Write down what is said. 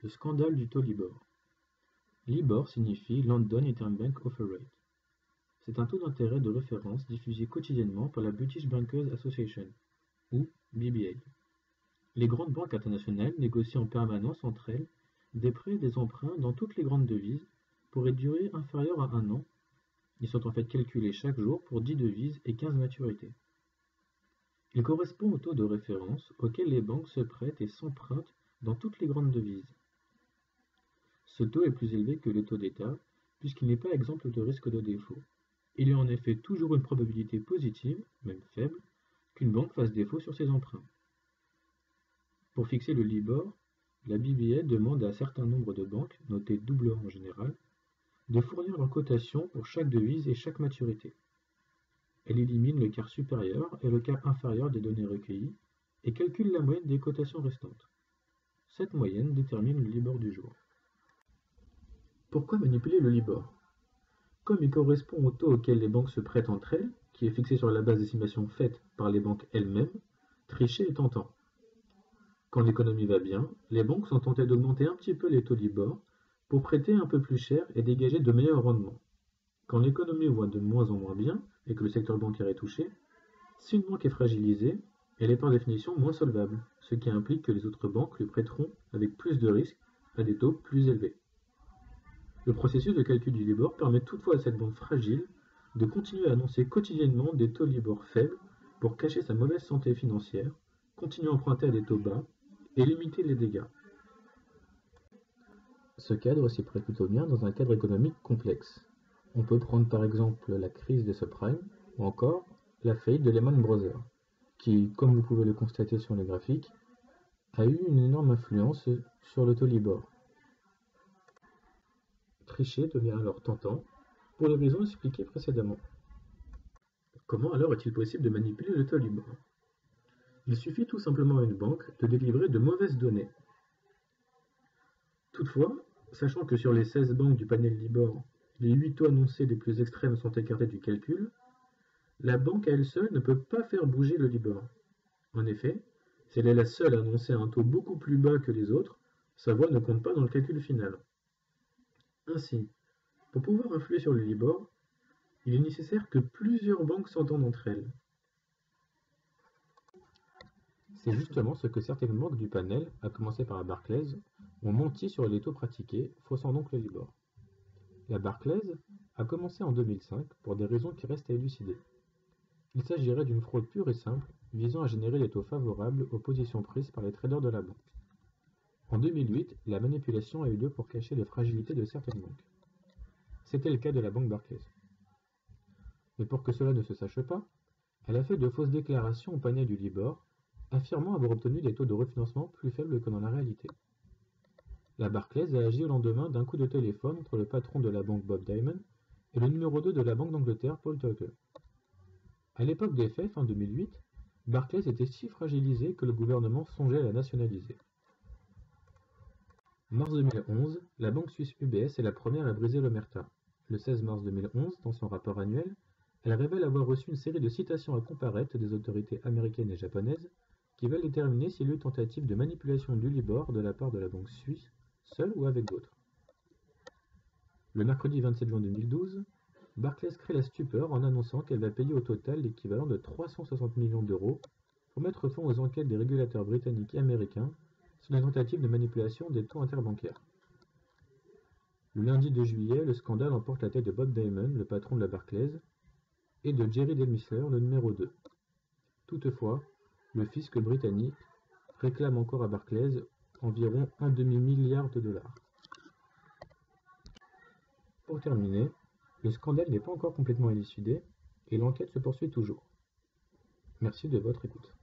Le scandale du taux LIBOR. LIBOR signifie London Interbank Offer Rate. C'est un taux d'intérêt de référence diffusé quotidiennement par la British Bankers Association, ou BBA. Les grandes banques internationales négocient en permanence entre elles des prêts et des emprunts dans toutes les grandes devises pour une durée inférieure à 1 an. Ils sont en fait calculés chaque jour pour 10 devises et 15 maturités. Il correspond au taux de référence auquel les banques se prêtent et s'empruntent dans toutes les grandes devises. Ce taux est plus élevé que le taux d'État, puisqu'il n'est pas exempt de risque de défaut. Il y a en effet toujours une probabilité positive, même faible, qu'une banque fasse défaut sur ses emprunts. Pour fixer le LIBOR, la BBA demande à un certain nombre de banques, notées AA en général, de fournir leur cotation pour chaque devise et chaque maturité. Elle élimine le quart supérieur et le quart inférieur des données recueillies et calcule la moyenne des cotations restantes. Cette moyenne détermine le LIBOR du jour. Pourquoi manipuler le LIBOR? Comme il correspond au taux auquel les banques se prêtent entre elles, qui est fixé sur la base d'estimations faites par les banques elles-mêmes, tricher est tentant. Quand l'économie va bien, les banques sont tentées d'augmenter un petit peu les taux LIBOR pour prêter un peu plus cher et dégager de meilleurs rendements. Quand l'économie va de moins en moins bien et que le secteur bancaire est touché, si une banque est fragilisée, elle est par définition moins solvable, ce qui implique que les autres banques lui prêteront avec plus de risques à des taux plus élevés. Le processus de calcul du LIBOR permet toutefois à cette banque fragile de continuer à annoncer quotidiennement des taux LIBOR faibles pour cacher sa mauvaise santé financière, continuer à emprunter à des taux bas et limiter les dégâts. Ce cadre s'y prête plutôt bien dans un cadre économique complexe. On peut prendre par exemple la crise des subprimes ou encore la faillite de Lehman Brothers, qui, comme vous pouvez le constater sur les graphiques, a eu une énorme influence sur le taux LIBOR. Tricher devient alors tentant, pour les raisons expliquées précédemment. Comment alors est-il possible de manipuler le taux LIBOR? Il suffit tout simplement à une banque de délivrer de mauvaises données. Toutefois, sachant que sur les 16 banques du panel LIBOR, les 8 taux annoncés les plus extrêmes sont écartés du calcul, la banque à elle seule ne peut pas faire bouger le LIBOR. En effet, si elle est la seule à annoncer un taux beaucoup plus bas que les autres, sa voix ne compte pas dans le calcul final. Ainsi, pour pouvoir influer sur le LIBOR, il est nécessaire que plusieurs banques s'entendent entre elles. C'est justement ce que certaines banques du panel, à commencer par la Barclays, ont menti sur les taux pratiqués, faussant donc le LIBOR. La Barclays a commencé en 2005 pour des raisons qui restent à élucider. Il s'agirait d'une fraude pure et simple, visant à générer des taux favorables aux positions prises par les traders de la banque. En 2008, la manipulation a eu lieu pour cacher les fragilités de certaines banques. C'était le cas de la banque Barclays. Mais pour que cela ne se sache pas, elle a fait de fausses déclarations au panel du LIBOR, affirmant avoir obtenu des taux de refinancement plus faibles que dans la réalité. La Barclays a agi au lendemain d'un coup de téléphone entre le patron de la banque Bob Diamond et le numéro 2 de la Banque d'Angleterre Paul Tucker. À l'époque des faits, fin 2008, Barclays était si fragilisée que le gouvernement songeait à la nationaliser. Mars 2011, la banque suisse UBS est la première à briser l'omerta. Le 16 mars 2011, dans son rapport annuel, elle révèle avoir reçu une série de citations à comparaître des autorités américaines et japonaises qui veulent déterminer s'il y a eu tentative de manipulation du LIBOR de la part de la banque suisse, seule ou avec d'autres. Le mercredi 27 juin 2012, Barclays crée la stupeur en annonçant qu'elle va payer au total l'équivalent de 360 millions d'euros pour mettre fin aux enquêtes des régulateurs britanniques et américains sur la tentative de manipulation des taux interbancaires. Le lundi 2 juillet, le scandale emporte la tête de Bob Diamond, le patron de la Barclays, et de Jerry Delmisler, le numéro 2. Toutefois, le fisc britannique réclame encore à Barclays environ un demi-milliard de dollars. Pour terminer, le scandale n'est pas encore complètement élucidé et l'enquête se poursuit toujours. Merci de votre écoute.